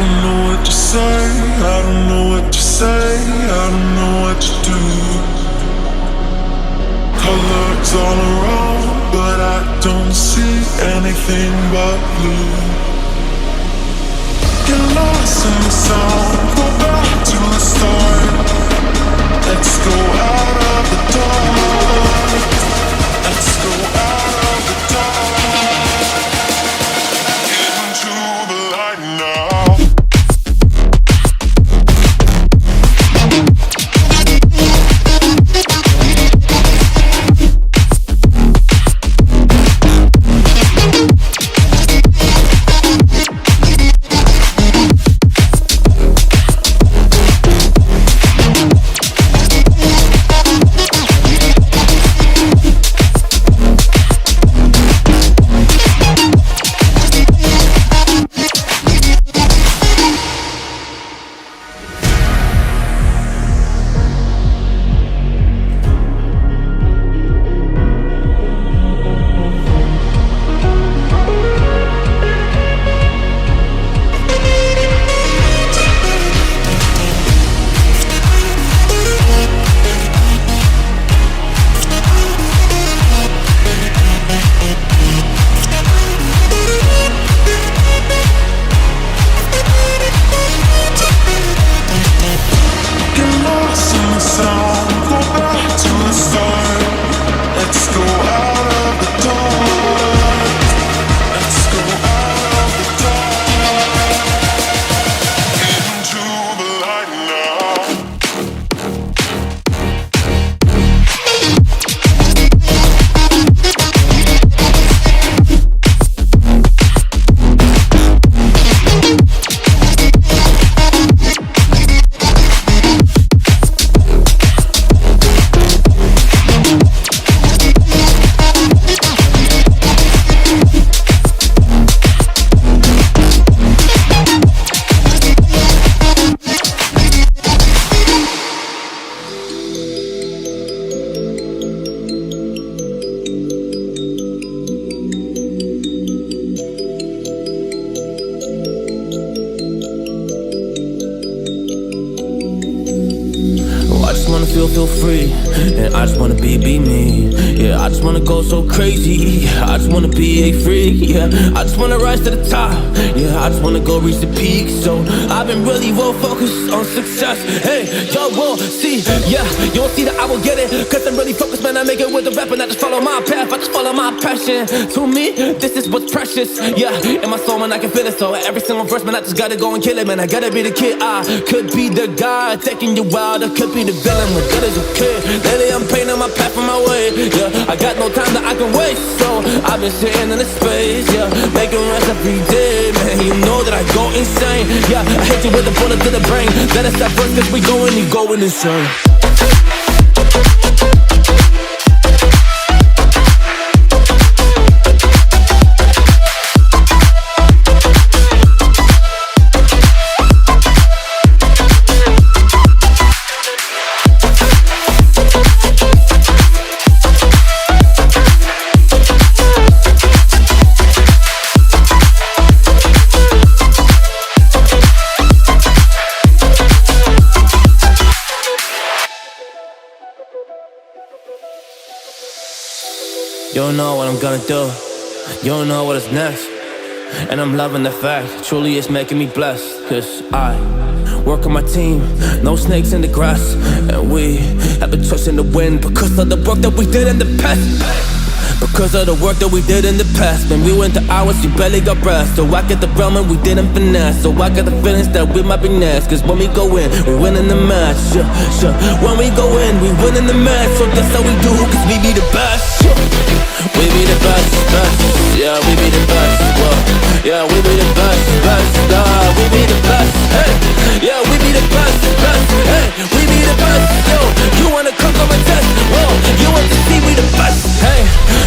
don't know what to say, I don't know what to say, I don't know what to do. Colors all around, but I don't see anything but blue. Get lost in the sound, go back to the start. Let's go out of the dark. Let's go out of the dark. Get into the light now. Feel free, and I just wanna be me. Yeah, I just wanna go so crazy. Yeah, I just wanna be a freak. Yeah, I just wanna rise to the top. Yeah, I just wanna go reach the peak. So I've been really well focused on success. Hey, y'all will see. Yeah, you won't see that I will get it, cause I'm really focused, man. I make it with the rap and I just follow my path. I just follow my passion. To me, this is what's precious. Yeah, in my soul, man, I can feel it. So every single verse, man, I just gotta go and kill it, man. I gotta be the kid. I could be the guy taking you wild. I could be the villain, but that is okay. Lately I'm painting my path on my way. Yeah, I got no time that I can waste. So I've been sitting in the space. Yeah, making rest every day, man. You know that I go insane. Yeah, I hit you with a bullet to the brain. Let us stop first, cause we going and going insane. You don't know what I'm gonna do. You don't know what is next. And I'm loving the fact, truly it's making me blessed. Cause I work on my team, no snakes in the grass. And we have been trusting the wind because of the work that we did in the past. Because of the work that we did in the past. When we went to hours, you barely got rest. So I get the realm and we didn't finesse. So I got the feelings that we might be next. Cause when we go in, we win in the match. When we go in, we win in the match. So that's how we do, cause we be the best. We be the best, best. Yeah, we be the best. Whoa. Yeah, we be the best, best. We be the best. Hey, yeah, we be the best, best. Hey, we be the best. Yo, you wanna come on and test? Whoa, you want to see we the best? Hey,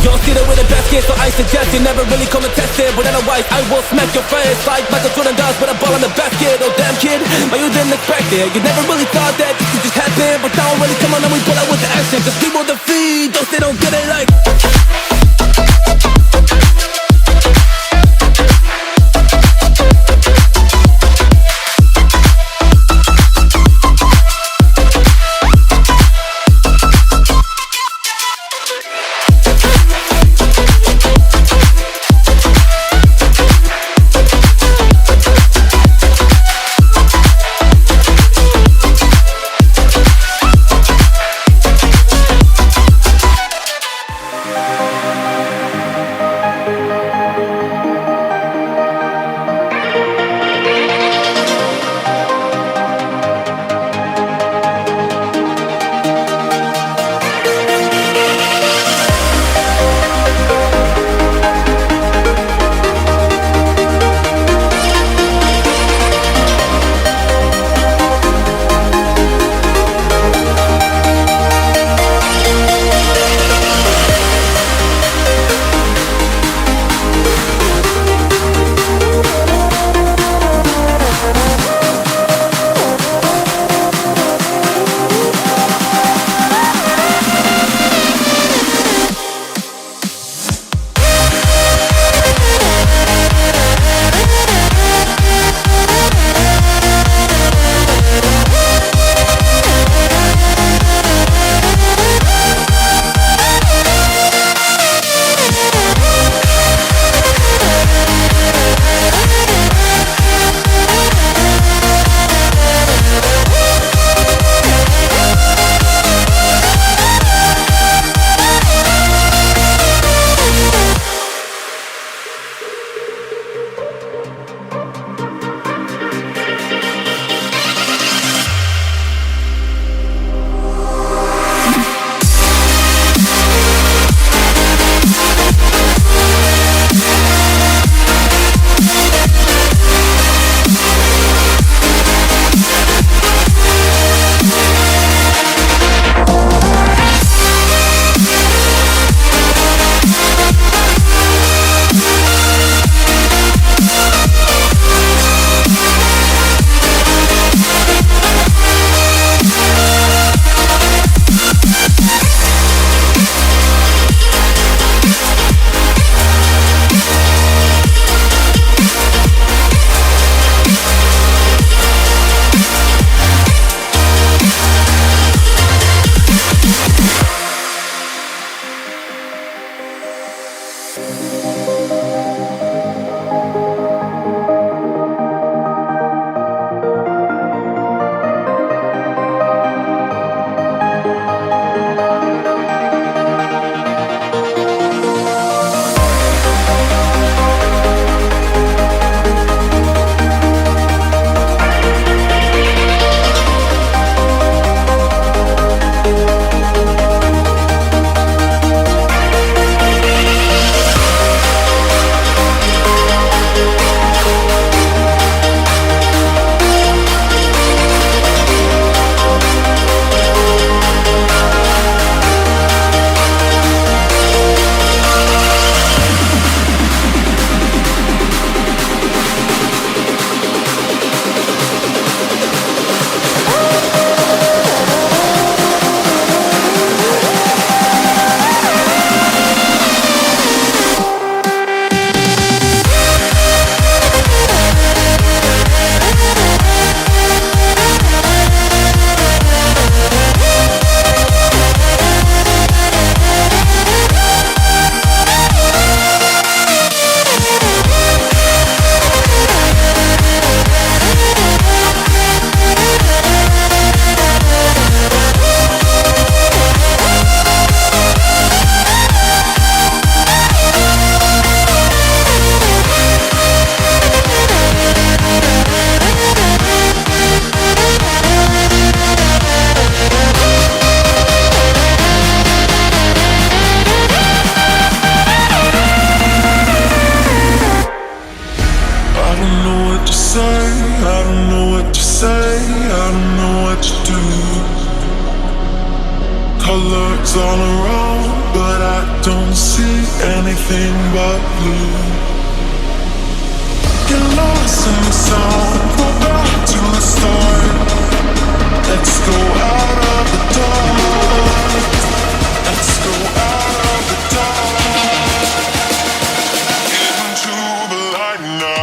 you don't see that we're the best kid, so I suggest you never really come and test it. But otherwise, I will smack your face like Michael Jordan does with a ball in the basket. Oh damn kid, but you didn't expect it. You never really thought that this could just happen. But now really come on and we pull out with the action. Cause people defeat those they don't get it like. say I don't know what you do. Colors all around, but I don't see anything but blue. Get lost in the sound, go back to the start. Let's go out of the dark. Let's go out of the dark. Get into the light now.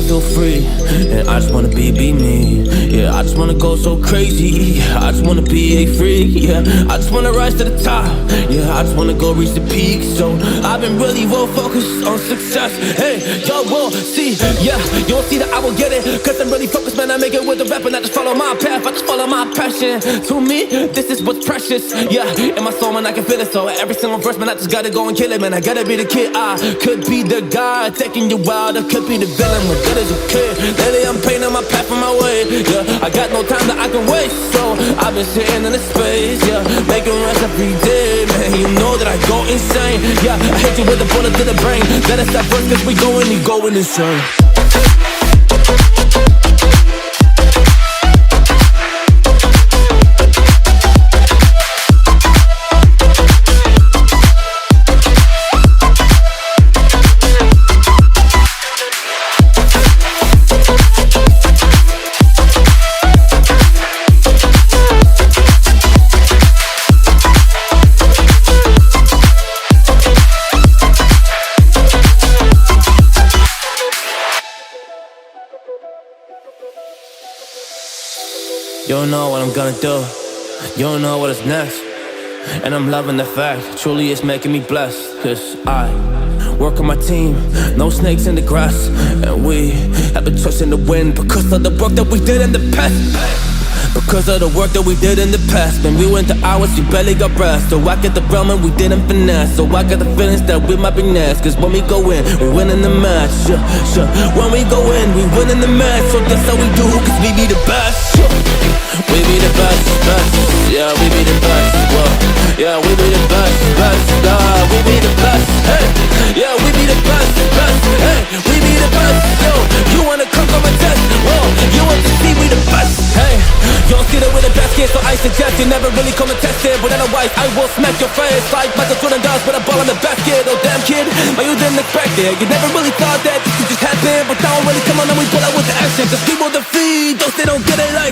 Feel free, and I just wanna be me. Yeah, I just wanna go so crazy. I just wanna be a freak. Yeah, I just wanna rise to the top. Yeah, I just wanna go reach the peak. So I've been really well focused on success. Hey, y'all will see. Yeah, you'll see that I will get it. Cause I'm really focused, man. I make it with the rap and I just follow my path. I just follow my passion. To me, this is what's precious. Yeah, in my soul, man, I can feel it. So every single verse, man, I just gotta go and kill it, man. I gotta be the kid. I could be the guy taking you wild. I could be the villain. We're good as a kid. Lately I'm painting my path on my way. Yeah, I got no time that I can waste. So I've been sitting in the space. Yeah, making rest every day, man. You know that I go insane. Yeah, I hit you with a bullet to the brain. Let us stop first cause we going insane. You don't know what I'm gonna do. You don't know what is next. And I'm loving the fact, truly it's making me blessed. Cause I work on my team, no snakes in the grass. And we have been trusting the wind because of the work that we did in the past. Because of the work that we did in the past. When we went to hours, you barely got rest. So I get the realm and we didn't finesse. So I got the feelings that we might be next. Cause when we go in, we win in the match. When we go in, we win in the match. So that's how we do, cause we be the best. We be the best, best. Yeah, we be the best. Whoa. Yeah, we be the best, best. We be the best. Hey, yeah, we be the best, best. Hey, we be the best. Yo, you wanna come a test? Whoa, you want to see we the best? Hey, you don't see that we're the best kid, so I suggest you never really come and test it. But otherwise, I will smack your face like Michael Jordan does with a ball in the basket. Oh damn kid, but you didn't expect it. You never really thought that this could just happen. But now really come on and we pull out with the action. Cause people defeat those they don't get it like.